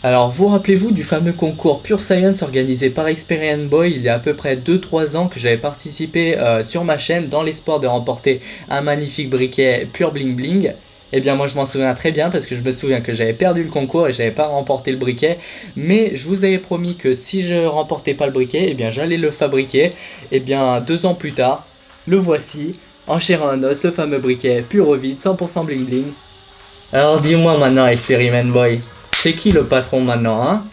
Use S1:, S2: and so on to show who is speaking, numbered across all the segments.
S1: Alors, vous rappelez-vous du fameux concours Pure Science organisé par Experian Boy il y a à peu près 2-3 ans que j'avais participé sur ma chaîne dans l'espoir de remporter un magnifique briquet Pure Bling Bling. Eh bien, moi je m'en souviens très bien parce que je me souviens que j'avais perdu le concours et j'avais pas remporté le briquet. Mais je vous avais promis que si je remportais pas le briquet, eh bien j'allais le fabriquer. Eh bien, 2 ans plus tard, le voici, en chair et en os, le fameux briquet Pure au vide, 100% Bling Bling. Alors dis-moi maintenant, Experiment Boy, c'est qui le patron maintenant, hein?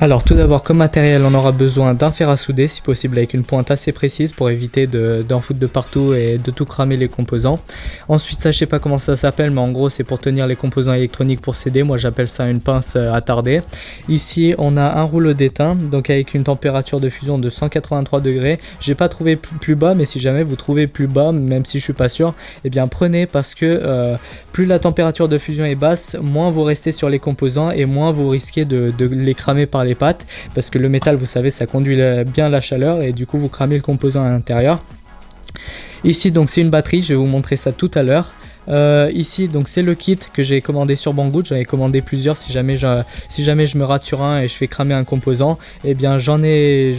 S1: Alors tout d'abord, comme matériel, on aura besoin d'un fer à souder, si possible avec une pointe assez précise pour éviter d'en foutre de partout et de tout cramer les composants. Ensuite, ça je sais pas comment ça s'appelle, mais en gros c'est pour tenir les composants électroniques pour s'aider. Moi j'appelle ça une pince attardée. Ici on a un rouleau d'étain, donc avec une température de fusion de 183 degrés. J'ai pas trouvé plus bas, mais si jamais vous trouvez plus bas, même si je suis pas sûr, eh bien prenez, parce que plus la température de fusion est basse, moins vous restez sur les composants et moins vous risquez de les cramer par les pattes, parce que le métal, vous savez, ça conduit bien la chaleur et du coup vous cramez le composant à l'intérieur. Ici donc c'est une batterie, je vais vous montrer ça tout à l'heure. Ici donc c'est le kit que j'ai commandé sur Banggood. J'en ai commandé plusieurs. Si jamais je me rate sur un et je fais cramer un composant, eh bien j'en ai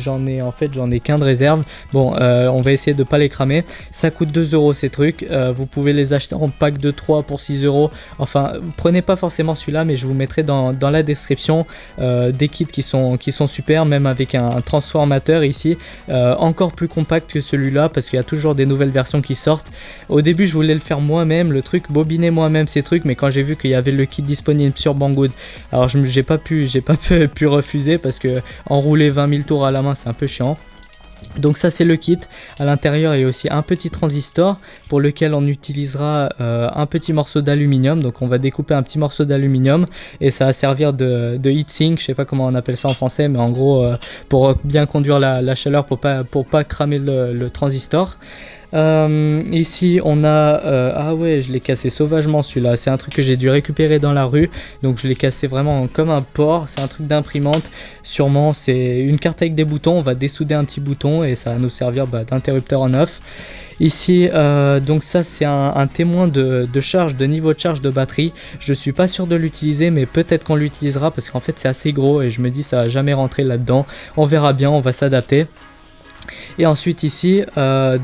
S1: qu'un de réserve. Bon, on va essayer de pas les cramer. Ça coûte 2 euros ces trucs. Vous pouvez les acheter en pack de 3 pour 6 euros. Enfin, prenez pas forcément celui-là, mais je vous mettrai dans la description des kits qui sont super, même avec un transformateur ici, encore plus compact que celui-là, parce qu'il y a toujours des nouvelles versions qui sortent. Au début je voulais le faire moi-même, le truc, bobiner moi-même ces trucs, mais quand j'ai vu qu'il y avait le kit disponible sur Banggood, alors j'ai pas pu refuser, parce que enrouler 20 000 tours à la main c'est un peu chiant. Donc ça c'est le kit. À l'intérieur il y a aussi un petit transistor pour lequel on utilisera un petit morceau d'aluminium. Donc on va découper un petit morceau d'aluminium et ça va servir de heatsink, je sais pas comment on appelle ça en français, mais en gros pour bien conduire la chaleur, pour pas cramer le transistor. Ici on a ah ouais, je l'ai cassé sauvagement celui-là, c'est un truc que j'ai dû récupérer dans la rue, donc je l'ai cassé vraiment comme un porc. C'est un truc d'imprimante sûrement, c'est une carte avec des boutons. On va dessouder un petit bouton et ça va nous servir d'interrupteur en off. Ici donc ça c'est un témoin de charge, de niveau de charge de batterie. Je suis pas sûr de l'utiliser, mais peut-être qu'on l'utilisera, parce qu'en fait c'est assez gros et je me dis ça va jamais rentrer là-dedans. On verra bien, on va s'adapter. Et ensuite ici,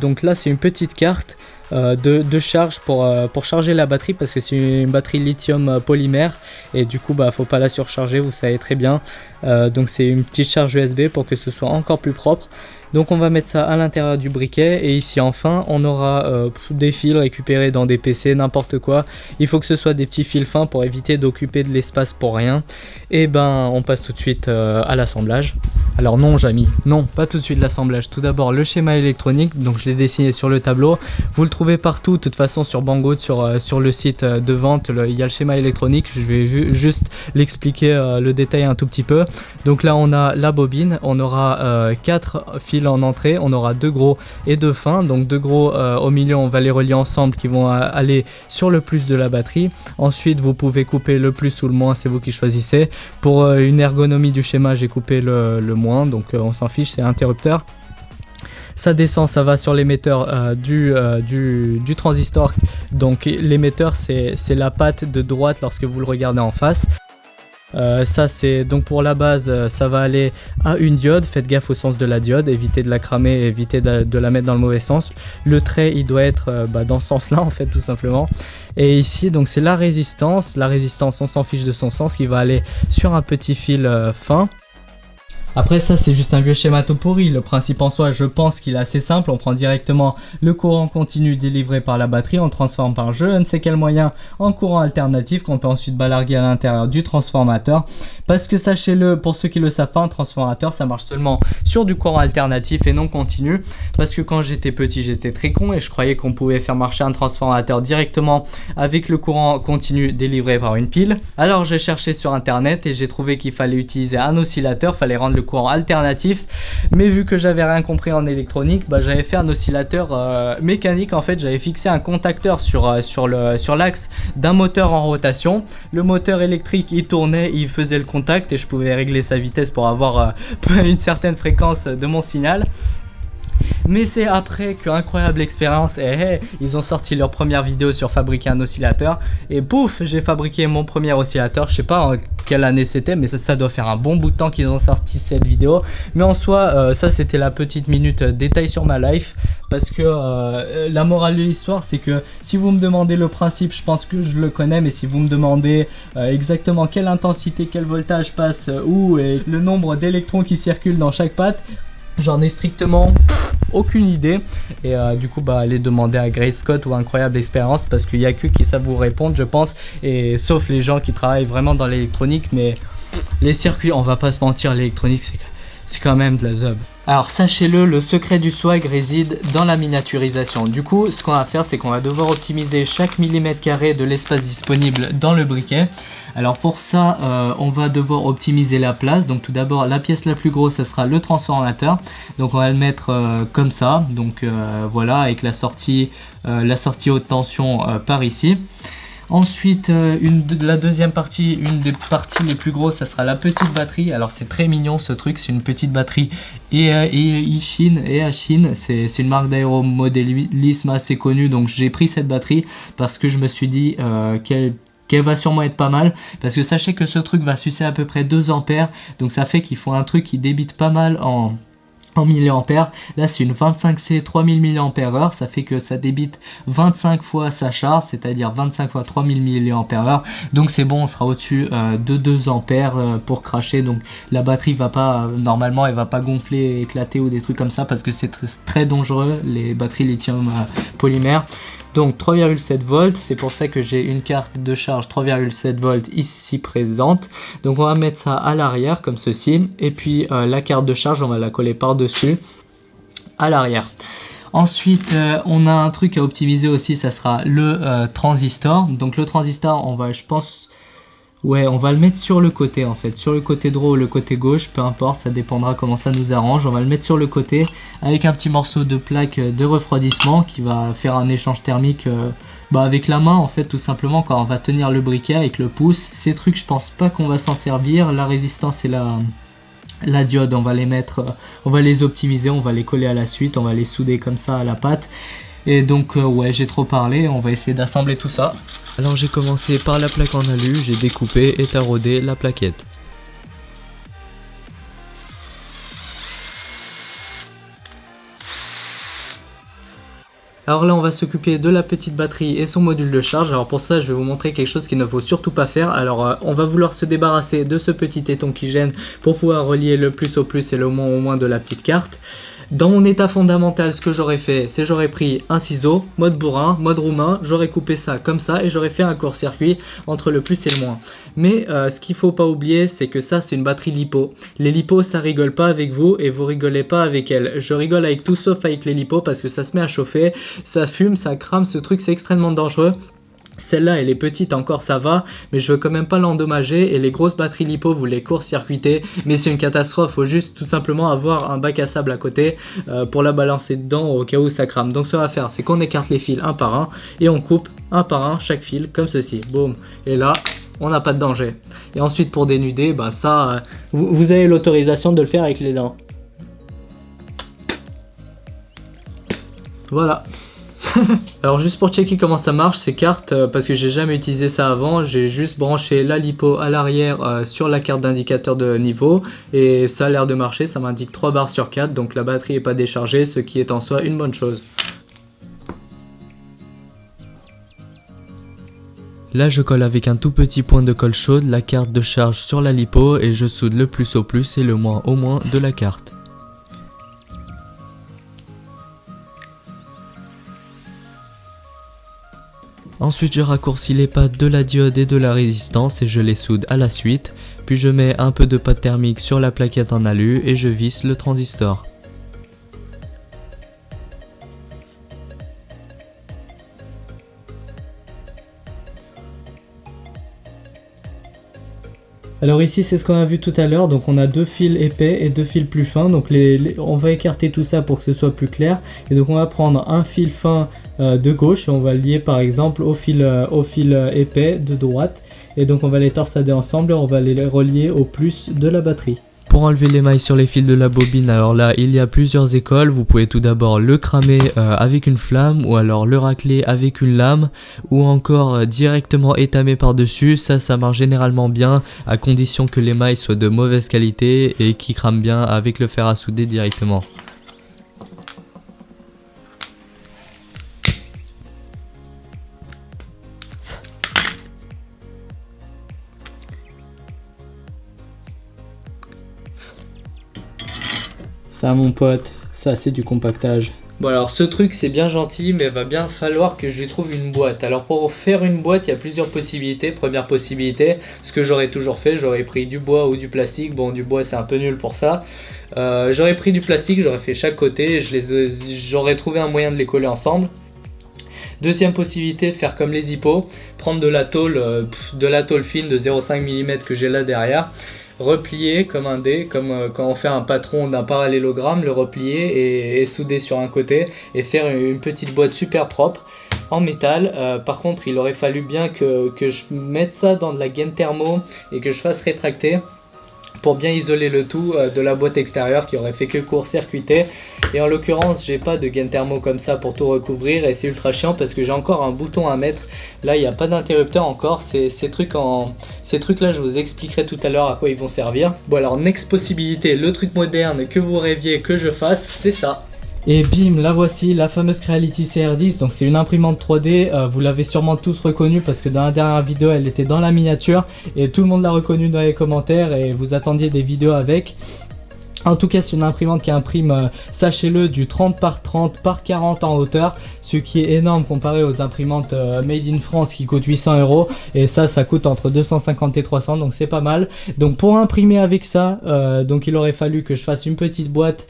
S1: donc là c'est une petite carte de charge pour charger la batterie, parce que c'est une batterie lithium polymère et du coup faut pas la surcharger, vous savez très bien. Donc c'est une petite charge USB pour que ce soit encore plus propre. Donc on va mettre ça à l'intérieur du briquet. Et ici enfin on aura des fils récupérés dans des PC, n'importe quoi. Il faut que ce soit des petits fils fins pour éviter d'occuper de l'espace pour rien. Et on passe tout de suite à l'assemblage. Alors non Jamy, non, pas tout de suite l'assemblage. Tout d'abord le schéma électronique, donc je l'ai dessiné sur le tableau. Vous le trouvez partout, de toute façon sur Banggood, sur le site de vente, il y a le schéma électronique. Je vais juste l'expliquer, le détail un tout petit peu. Donc là on a la bobine, on aura 4 fils en entrée, on aura 2 gros et 2 fins. Donc 2 gros au milieu, on va les relier ensemble, qui vont aller sur le plus de la batterie. Ensuite vous pouvez couper le plus ou le moins, c'est vous qui choisissez. Pour une ergonomie du schéma, j'ai coupé le moins, donc on s'en fiche, c'est interrupteur. Ça descend, ça va sur l'émetteur du transistor. Donc l'émetteur c'est la patte de droite lorsque vous le regardez en face. Ça c'est donc pour la base, ça va aller à une diode. Faites gaffe au sens de la diode, évitez de la cramer, évitez de la mettre dans le mauvais sens. Le trait il doit être dans ce sens là en fait, tout simplement. Et ici donc c'est la résistance on s'en fiche de son sens, qui va aller sur un petit fil fin. Après ça c'est juste un vieux schéma tout pourri. Le principe en soi, je pense qu'il est assez simple. On prend directement le courant continu délivré par la batterie, on le transforme par je ne sais quel moyen en courant alternatif, qu'on peut ensuite balarguer à l'intérieur du transformateur. Parce que sachez-le, pour ceux qui ne le savent pas, un transformateur ça marche seulement sur du courant alternatif et non continu. Parce que quand j'étais petit, j'étais très con et je croyais qu'on pouvait faire marcher un transformateur directement avec le courant continu délivré par une pile. Alors j'ai cherché sur internet et j'ai trouvé qu'il fallait utiliser un oscillateur, fallait rendre le courant alternatif. Mais vu que j'avais rien compris en électronique, j'avais fait un oscillateur mécanique. En fait j'avais fixé un contacteur sur l'axe d'un moteur en rotation. Le moteur électrique il tournait, il faisait le contact et je pouvais régler sa vitesse pour avoir une certaine fréquence de mon signal. Mais c'est après que incroyable expérience, et ils ont sorti leur première vidéo sur fabriquer un oscillateur. Et pouf, j'ai fabriqué mon premier oscillateur. Je sais pas en quelle année c'était, mais ça doit faire un bon bout de temps qu'ils ont sorti cette vidéo. Mais en soi, ça c'était la petite minute détail sur ma life. Parce que la morale de l'histoire, c'est que si vous me demandez le principe, je pense que je le connais. Mais si vous me demandez exactement quelle intensité, quel voltage passe où et le nombre d'électrons qui circulent dans chaque patte, j'en ai strictement aucune idée. Et du coup allez demander à Grace Scott ou Incroyable Expérience, parce qu'il n'y a que qui savent vous répondre je pense, et sauf les gens qui travaillent vraiment dans l'électronique. Mais les circuits, on va pas se mentir, l'électronique c'est quand même de la zub. Alors sachez-le, le secret du swag réside dans la miniaturisation. Du coup, ce qu'on va faire, c'est qu'on va devoir optimiser chaque millimètre carré de l'espace disponible dans le briquet. Alors pour ça, on va devoir optimiser la place. Donc tout d'abord, la pièce la plus grosse, ça sera le transformateur. Donc on va le mettre comme ça. Donc voilà, avec la sortie haute tension par ici. Ensuite, la deuxième partie, une des parties les plus grosses, ça sera la petite batterie. Alors c'est très mignon ce truc, c'est une petite batterie Eachine. C'est une marque d'aéromodélisme assez connue. Donc j'ai pris cette batterie parce que je me suis dit qu'elle va sûrement être pas mal, parce que sachez que ce truc va sucer à peu près 2 ampères. Donc ça fait qu'il faut un truc qui débite pas mal en milliampères. Là c'est une 25C 3000 mAh, ça fait que ça débite 25 fois sa charge, c'est-à-dire 25 fois 3000 mAh. Donc c'est bon, on sera au-dessus de 2 ampères pour cracher. Donc la batterie va pas, normalement elle va pas gonfler, éclater ou des trucs comme ça, parce que c'est très dangereux les batteries lithium polymère. Donc 3,7 volts, c'est pour ça que j'ai une carte de charge 3,7 volts ici présente. Donc on va mettre ça à l'arrière comme ceci, et puis la carte de charge on va la coller par dessus à l'arrière. Ensuite on a un truc à optimiser aussi, ça sera le transistor. Donc le transistor on va, je pense, on va le mettre sur le côté en fait, sur le côté droit ou le côté gauche, peu importe, ça dépendra comment ça nous arrange. On va le mettre sur le côté avec un petit morceau de plaque de refroidissement qui va faire un échange thermique avec la main en fait, tout simplement, quand on va tenir le briquet avec le pouce. Ces trucs je pense pas qu'on va s'en servir. La résistance et la diode, on va les mettre, on va les optimiser, on va les coller à la suite, on va les souder comme ça à la pâte. Et donc j'ai trop parlé, on va essayer d'assembler tout ça. Alors j'ai commencé par la plaque en alu, j'ai découpé et taraudé la plaquette. Alors là on va s'occuper de la petite batterie et son module de charge. Alors pour ça je vais vous montrer quelque chose qu'il ne faut surtout pas faire. Alors on va vouloir se débarrasser de ce petit téton qui gêne pour pouvoir relier le plus au plus et le moins au moins de la petite carte. Dans mon état fondamental, ce que j'aurais fait, c'est j'aurais pris un ciseau, mode bourrin, mode roumain, j'aurais coupé ça comme ça et j'aurais fait un court-circuit entre le plus et le moins. Mais ce qu'il faut pas oublier, c'est que ça c'est une batterie lipo. Les lipos ça rigole pas avec vous et vous rigolez pas avec elles. Je rigole avec tout sauf avec les lipos parce que ça se met à chauffer, ça fume, ça crame, ce truc c'est extrêmement dangereux. Celle-là elle est petite encore, ça va, mais je veux quand même pas l'endommager. Et les grosses batteries lipo vous les court-circuitez, mais c'est une catastrophe. Faut juste tout simplement avoir un bac à sable à côté pour la balancer dedans au cas où ça crame. Donc ce qu'on va faire, c'est qu'on écarte les fils un par un et on coupe un par un chaque fil comme ceci, boum. Et là on n'a pas de danger. Et ensuite pour dénuder, ça vous avez l'autorisation de le faire avec les dents. Voilà. Alors juste pour checker comment ça marche ces cartes, parce que j'ai jamais utilisé ça avant, j'ai juste branché la lipo à l'arrière sur la carte d'indicateur de niveau et ça a l'air de marcher, ça m'indique 3 barres sur 4, donc la batterie n'est pas déchargée, ce qui est en soi une bonne chose. Là je colle avec un tout petit point de colle chaude la carte de charge sur la lipo et je soude le plus au plus et le moins au moins de la carte. Ensuite je raccourcis les pattes de la diode et de la résistance et je les soude à la suite, puis je mets un peu de pâte thermique sur la plaquette en alu et je visse le transistor. Alors ici c'est ce qu'on a vu tout à l'heure, donc on a 2 fils épais et 2 fils plus fins, donc on va écarter tout ça pour que ce soit plus clair. Et donc on va prendre un fil fin de gauche et on va le lier par exemple au fil épais de droite. Et donc on va les torsader ensemble et on va les relier au plus de la batterie. Pour enlever l'émail sur les fils de la bobine, alors là il y a plusieurs écoles. Vous pouvez tout d'abord le cramer avec une flamme, ou alors le racler avec une lame, ou encore directement étamer par dessus. Ça marche généralement bien, à condition que l'émail soit de mauvaise qualité et qui crame bien avec le fer à souder directement. Ça mon pote, ça c'est du compactage. Bon alors ce truc c'est bien gentil, mais va bien falloir que je lui trouve une boîte. Alors pour faire une boîte il y a plusieurs possibilités. Première possibilité, ce que j'aurais toujours fait, j'aurais pris du bois ou du plastique. Bon du bois c'est un peu nul pour ça. J'aurais pris du plastique, j'aurais fait chaque côté, j'aurais trouvé un moyen de les coller ensemble. Deuxième possibilité, faire comme les hippos, prendre de la tôle fine de 0,5 mm que j'ai là derrière, replier comme un dé, comme quand on fait un patron d'un parallélogramme, le replier et souder sur un côté et faire une petite boîte super propre en métal. Par contre il aurait fallu bien que je mette ça dans de la gaine thermo et que je fasse rétracter pour bien isoler le tout de la boîte extérieure qui aurait fait que court-circuiter. Et en l'occurrence j'ai pas de gaine thermo comme ça pour tout recouvrir et c'est ultra chiant parce que j'ai encore un bouton à mettre. Là il n'y a pas d'interrupteur encore. Ces trucs là je vous expliquerai tout à l'heure à quoi ils vont servir. Bon alors next possibilité, le truc moderne que vous rêviez que je fasse, c'est ça. Et bim, la voici, la fameuse Creality CR10. Donc c'est une imprimante 3D, vous l'avez sûrement tous reconnue parce que dans la dernière vidéo elle était dans la miniature et tout le monde l'a reconnue dans les commentaires et vous attendiez des vidéos avec. En tout cas c'est une imprimante qui imprime, sachez-le, du 30 par 30 par 40 en hauteur, ce qui est énorme comparé aux imprimantes made in France qui coûtent 800 €, et ça coûte entre 250 et 300, donc c'est pas mal. Donc pour imprimer avec ça, donc il aurait fallu que je fasse une petite boîte,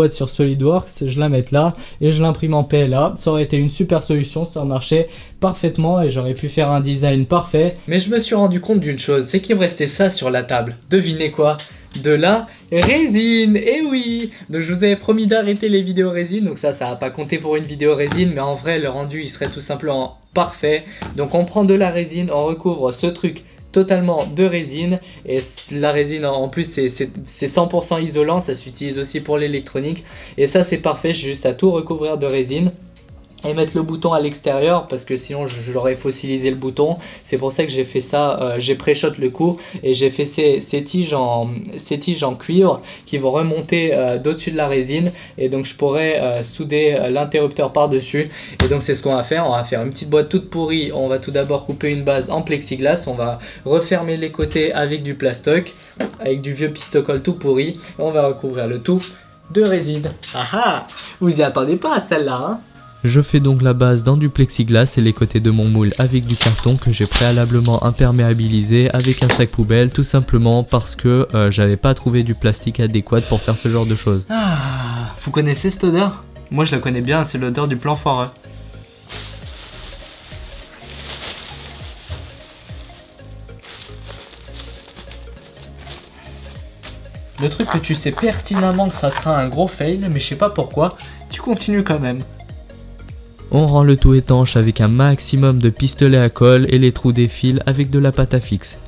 S1: sur SolidWorks, je la mette là et je l'imprime en PLA. Ça aurait été une super solution, ça marchait parfaitement et j'aurais pu faire un design parfait. Mais je me suis rendu compte d'une chose, c'est qu'il me restait ça sur la table. Devinez quoi? De la résine, et oui. Donc je vous avais promis d'arrêter les vidéos résine, donc ça va pas compter pour une vidéo résine, mais en vrai le rendu il serait tout simplement parfait. Donc on prend de la résine, on recouvre ce truc totalement de résine, et la résine en plus c'est 100% isolant, ça s'utilise aussi pour l'électronique, et ça c'est parfait. J'ai juste à tout recouvrir de résine et mettre le bouton à l'extérieur parce que sinon j'aurais fossilisé le bouton. C'est pour ça que j'ai fait ça, j'ai pré-shot le coup et j'ai fait ces tiges en cuivre qui vont remonter d'au-dessus de la résine, et donc je pourrais souder l'interrupteur par dessus. Et donc c'est ce qu'on va faire, une petite boîte toute pourrie. On va tout d'abord couper une base en plexiglas, on va refermer les côtés avec du plastoc, avec du vieux pistocol tout pourri, et on va recouvrir le tout de résine. Ah ah, vous y attendez pas à celle-là hein. Je fais donc la base dans du plexiglas et les côtés de mon moule avec du carton que j'ai préalablement imperméabilisé avec un sac poubelle, tout simplement parce que j'avais pas trouvé du plastique adéquat pour faire ce genre de choses. Ah, vous connaissez cette odeur? Moi je la connais bien, c'est l'odeur du plan foireux. Le truc que tu sais pertinemment que ça sera un gros fail, mais je sais pas pourquoi, tu continues quand même. On rend le tout étanche avec un maximum de pistolets à colle et les trous des fils avec de la pâte à fixe.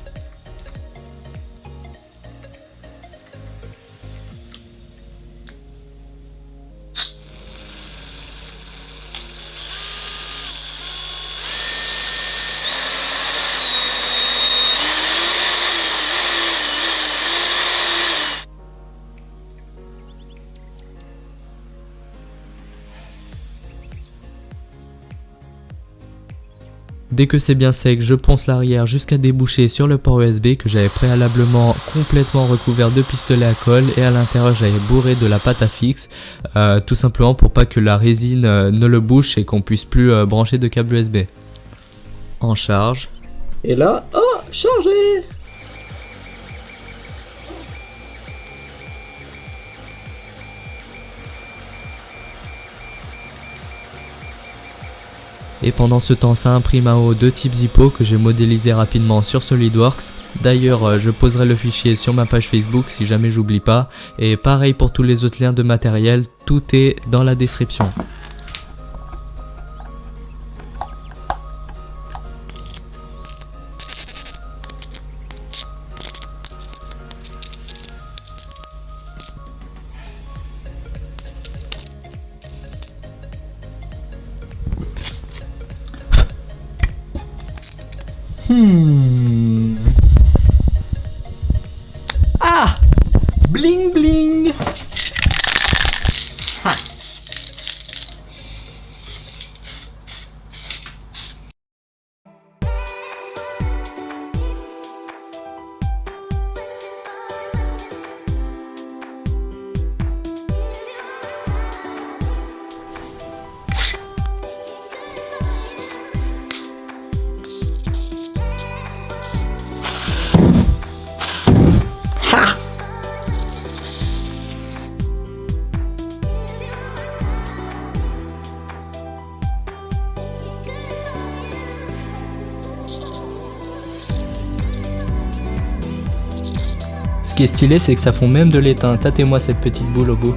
S1: Dès que c'est bien sec, je ponce l'arrière jusqu'à déboucher sur le port USB que j'avais préalablement complètement recouvert de pistolets à colle, et à l'intérieur j'avais bourré de la pâte à fixe, tout simplement pour pas que la résine ne le bouche et qu'on puisse plus brancher de câble USB. En charge. Et là, oh, chargé! Et pendant ce temps ça imprime un haut de type Zippo que j'ai modélisé rapidement sur SolidWorks. D'ailleurs je poserai le fichier sur ma page Facebook si jamais j'oublie pas. Et pareil pour tous les autres liens de matériel, tout est dans la description. bling bling. Ha. Ce qui est stylé, c'est que ça fond même de l'étain. Tâtez-moi cette petite boule au bout.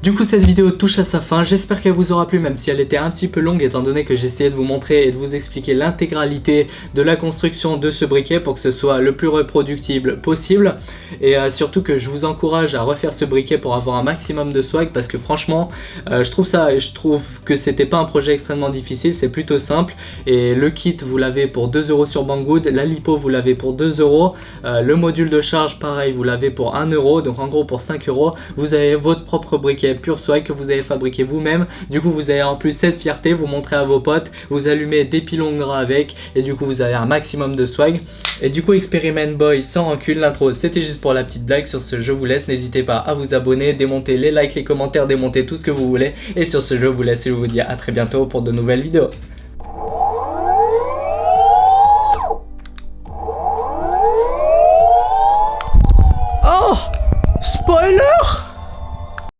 S1: Du coup, cette vidéo touche à sa fin, j'espère qu'elle vous aura plu, même si elle était un petit peu longue étant donné que j'essayais de vous montrer et de vous expliquer l'intégralité de la construction de ce briquet pour que ce soit le plus reproductible possible. Et surtout que je vous encourage à refaire ce briquet pour avoir un maximum de swag, parce que franchement, je trouve que c'était pas un projet extrêmement difficile, c'est plutôt simple. Et le kit, vous l'avez pour 2 € sur Banggood, la lipo, vous l'avez pour 2 €, le module de charge, pareil, vous l'avez pour 1 €, donc en gros pour 5 €, vous avez votre propre briquet pur swag que vous avez fabriqué vous-même. Du coup, vous avez en plus cette fierté, vous montrez à vos potes, vous allumez des pilons gras avec, et du coup, vous avez un maximum de swag. Et du coup, Experiment Boy sans rancune, l'intro c'était juste pour la petite blague. Sur ce, je vous laisse, n'hésitez pas à vous abonner, démonter les likes, les commentaires, démonter tout ce que vous voulez. Et sur ce, je vous laisse et je vous dis à très bientôt pour de nouvelles vidéos.